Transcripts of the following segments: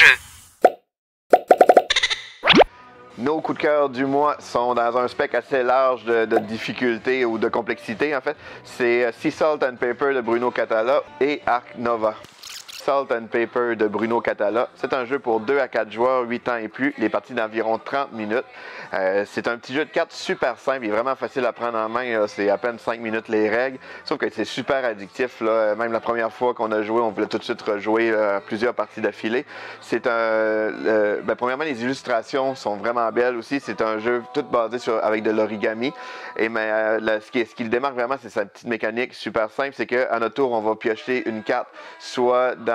jeu. Nos coups de cœur du mois sont dans un spectre assez large de difficulté ou de complexité en fait. C'est Sea Salt and Paper de Bruno Cathala et Ark Nova. Salt and Paper de Bruno Cathala. C'est un jeu pour 2 à 4 joueurs, 8 ans et plus, les parties d'environ 30 minutes. C'est un petit jeu de cartes super simple, il est vraiment facile à prendre en main, c'est à peine 5 minutes les règles, sauf que c'est super addictif, là. Même la première fois qu'on a joué, on voulait tout de suite rejouer plusieurs parties d'affilée. C'est premièrement, les illustrations sont vraiment belles aussi, c'est un jeu tout basé avec de l'origami, et ce qui le démarque vraiment, c'est sa petite mécanique super simple, c'est qu'à notre tour, on va piocher une carte, soit dans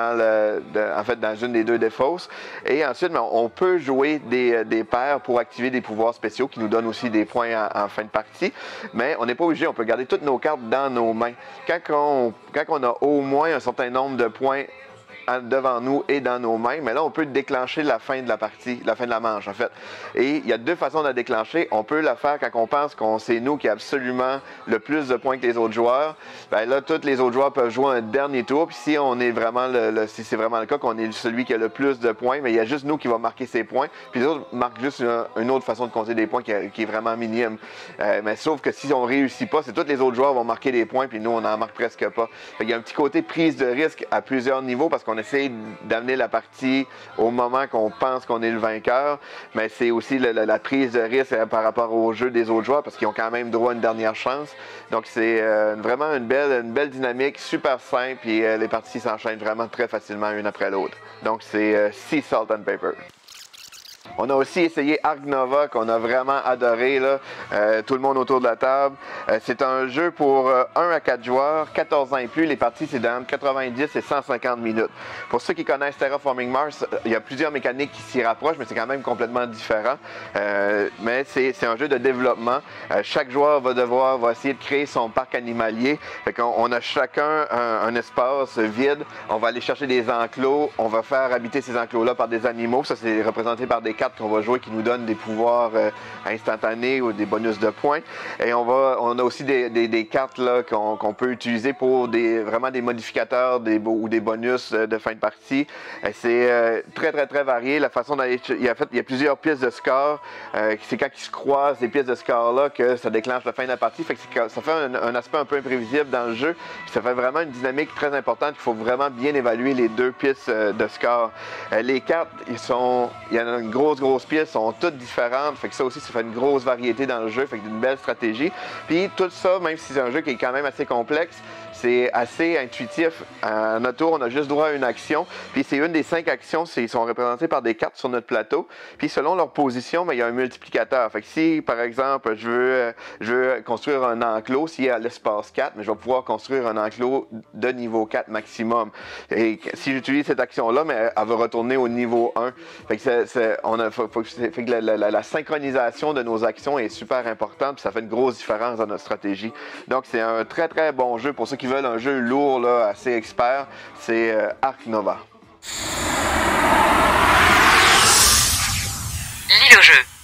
une des deux défausses. Et ensuite, on peut jouer des paires pour activer des pouvoirs spéciaux qui nous donnent aussi des points en fin de partie. Mais on n'est pas obligé, on peut garder toutes nos cartes dans nos mains. Quand on a au moins un certain nombre de points devant nous et dans nos mains, mais là on peut déclencher la fin de la partie, la fin de la manche en fait. Et il y a deux façons de la déclencher. On peut la faire quand on pense qu'on c'est nous qui a absolument le plus de points que les autres joueurs. Ben là, tous les autres joueurs peuvent jouer un dernier tour. Puis si on est vraiment si c'est vraiment le cas qu'on est celui qui a le plus de points, mais il y a juste nous qui va marquer ces points. Puis les autres marquent juste une autre façon de compter des points qui est vraiment minime. Mais sauf que si on réussit pas, c'est tous les autres joueurs vont marquer des points, puis nous on en marque presque pas. Il y a un petit côté prise de risque à plusieurs niveaux parce qu'on essaie d'amener la partie au moment qu'on pense qu'on est le vainqueur, mais c'est aussi la prise de risque par rapport au jeu des autres joueurs parce qu'ils ont quand même droit à une dernière chance. Donc c'est vraiment une belle dynamique, super simple, et les parties s'enchaînent vraiment très facilement une après l'autre. Donc c'est Sea Salt and Paper. On a aussi essayé Ark Nova qu'on a vraiment adoré, là. Tout le monde autour de la table. C'est un jeu pour 1 à 4 joueurs, 14 ans et plus. Les parties, c'est dans 90 et 150 minutes. Pour ceux qui connaissent Terraforming Mars, il y a plusieurs mécaniques qui s'y rapprochent, mais c'est quand même complètement différent. Mais c'est un jeu de développement. Chaque joueur va essayer de créer son parc animalier. Fait qu'on a chacun un espace vide. On va aller chercher des enclos. On va faire habiter ces enclos-là par des animaux. Ça, c'est représenté par des cartes qu'on va jouer qui nous donnent des pouvoirs instantanés ou des bonus de points. Et on a aussi des cartes là qu'on peut utiliser pour vraiment des modificateurs ou des bonus de fin de partie. C'est très varié. La façon d'aller, il y a plusieurs pièces de score. C'est quand ils se croisent ces pièces de score là que ça déclenche la fin de la partie. Fait que ça fait un aspect un peu imprévisible dans le jeu. Puis ça fait vraiment une dynamique très importante. Il faut vraiment bien évaluer les deux pistes de score. Les cartes, il y en a une grosse pièces, sont toutes différentes, fait que ça aussi, ça fait une grosse variété dans le jeu, fait que une belle stratégie. Puis tout ça, même si c'est un jeu qui est quand même assez complexe, c'est assez intuitif. À notre tour, on a juste droit à une action. Puis c'est une des 5 actions, ils sont représentés par des cartes sur notre plateau. Puis selon leur position, il y a un multiplicateur. Fait que si, par exemple, je veux construire un enclos, s'il est à l'espace 4, mais je vais pouvoir construire un enclos de niveau 4 maximum. Et si j'utilise cette action-là, mais elle va retourner au niveau 1. Fait que la synchronisation de nos actions est super importante, puis ça fait une grosse différence dans notre stratégie. Donc c'est un très bon jeu pour ceux qui veulent un jeu lourd, là, assez expert. C'est Ark Nova. Lis le jeu.